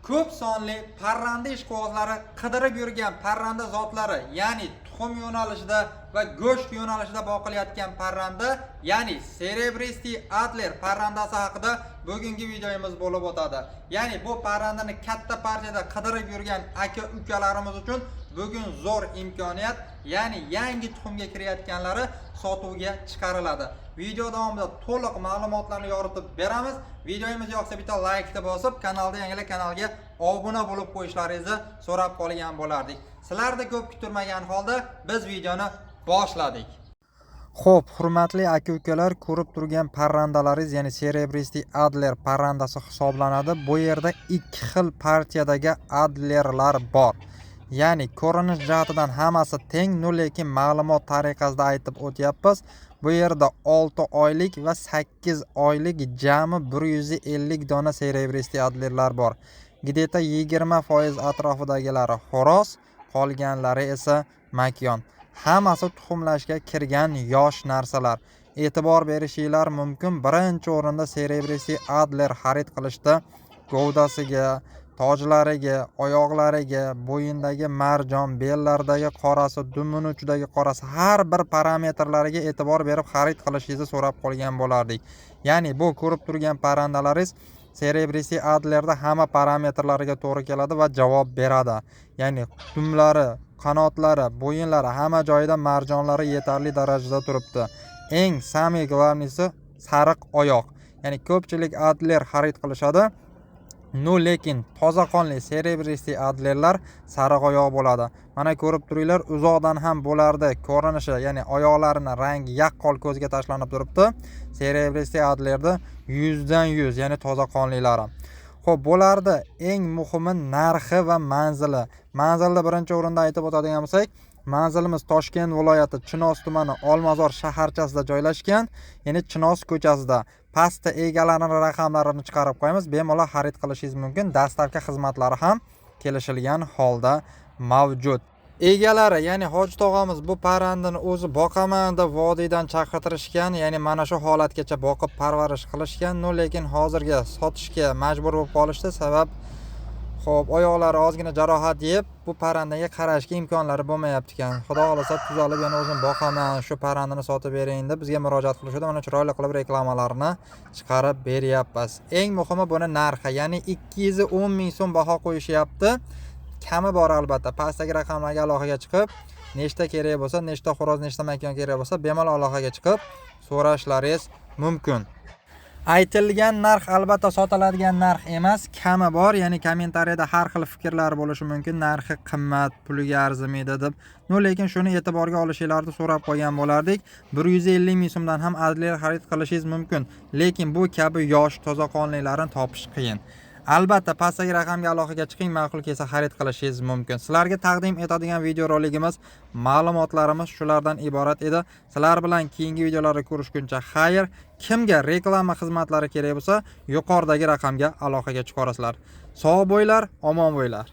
ko'p sonli parranda ishqibozlari qidirib yurgan parranda zotlari, ya'ni tuxum yo'nalishida va go'sht yo'nalishida boqilayotgan parranda, ya'ni Cerebristi Adler parrandasi haqida bugungi videomiz bo'lib o'tadi. Ya'ni bu parrandani katta partiyada qidirib yurgan aka-ukalarimiz uchun bugun zo'r imkoniyat, ya'ni yangi tuxumga kirayotganlari sotuvga chiqariladi. Video davomida to'liq ma'lumotlarni yoritib beramiz. Videomiz yoqsa bitta like bosib, kanalda yangilar kanalga obuna bo'lib qo'yishlaringizni so'rab qolgan bo'lardik. Sizlarda ko'p kutilmagan holda biz videoni boshladik. Xo'p, hurmatli aka-ukalar, ko'rib turgan parrandalaringiz, ya'ni Cerebristi Adler parrandasi hisoblanadi. Bu yerda ikki xil partiyadagi Adlerlar bor. Ya'ni ko'rinish jihatidan hammasi teng, lekin ma'lumot tariqasida aytib o'tyapmiz. Bu yerda 6 oylik va 8 oylik jami 150 dona Cerebristi Adlerlar bor. Gideta 20% atrofidagilari xo'roz, qolganlari esa makyon. Hammasi tuxumlashga kirgan yosh narsalar. E'tibor berishinglar mumkin. Birinchi o'rinda Cerebristi Adler xarid qilishda govdasiga, tojlariga, oyoqlariga, bo'yindagi marjon, bellardagi qorasi, dumini uchidagi qorasi, har bir parametrlariga e'tibor berib xarid qilishingizni so'rab qolgan bo'lardik. Ya'ni bu ko'rib turgan parrandalaringiz Cerebristi Adlerda hamma parametrlariga to'g'ri keladi va javob beradi. Ya'ni dumlari, qanotlari, bo'yinlari, hamma joyida marjonlari yetarli darajada turibdi. Eng samimiy glavnisi sariq oyoq. Ya'ni ko'pchilik Adler xarid qilishadi. Lekin toza qonli Cerebristi Adlerlar sariq oyoq bo'ladi. Mana ko'rib turinglar, uzoqdan ham bo'lardi ko'rinishi, ya'ni oyoqlarini rangi yaqqol ko'zga tashlanib turibdi. Cerebristi Adlerda 100 dan 100, ya'ni toza qonlilari. Xo'p, bo'lardi eng muhimi narxi va manzili. Manzilda birinchi o'rinda aytib o'tadigan bo'lsak, manzilimiz Toshkent viloyati Chinoz tumani Olmazor shaharchasida joylashgan, ya'ni Chinoz ko'chasida. Pastda egalarining raqamlarini chiqarib qo'yamiz, bemalol xarid qilishingiz mumkin. Dastavka xizmatlari ham kelishilgan holda mavjud. Egalari, ya'ni Hoji tog'amiz bu parrandani o'zi boqaman deb vodiydan chaqirtirishgan, ya'ni mana shu holatgacha boqib parvarish qilishgan, lekin hozirga sotishga majbur bo'lib qolishdi. Sabab xo'p, oyoqlari ozgina jarohat yeb, bu parrandaga qarashga imkonlari bo'lmayapti ekan. Xudo xolasa tuzalib yana o'zim boqaman, shu parrandani sotib bering deb bizga murojaat qilishdi. Mana chiroyli qilib reklamalarni chiqarib beryapmiz. Eng muhimi buni narxi, ya'ni 210 ming so'm baho qo'yishyapti. Kami bor albatta. Pastdagi raqamlarga aloqaga chiqib, nechta kerak bo'lsa, nechta xo'roz, nechta makon kerak bo'lsa, bemalol aloqaga chiqib so'rashlaringiz mumkin. Aytilgan narx albatta sotiladigan narx emas, kami bor, ya'ni kommentariyada har xil fikrlar bo'lishi mumkin. Narxi qimmat, puliga arzimaydi deb. Lekin shuni e'tiborga olishingizni so'rab qo'ygan bo'lardik. 150 ming so'mdan ham Adler xarid qilishingiz mumkin, lekin bu kabi yosh, toza qonlilarni topish qiyin. Albatta pastdagi raqamga aloqaga chiqing, ma'qul kelsa xarid qilishingiz mumkin. Sizlarga taqdim etadigan video roligimiz, ma'lumotlarimiz shulardan iborat edi. Sizlar bilan keyingi videolarni ko'rishguncha xayr. Kimga reklama xizmatlari kerak bo'lsa, yuqoridagi raqamga aloqaga chiqarasizlar. Sog' bo'linglar, omon bo'linglar.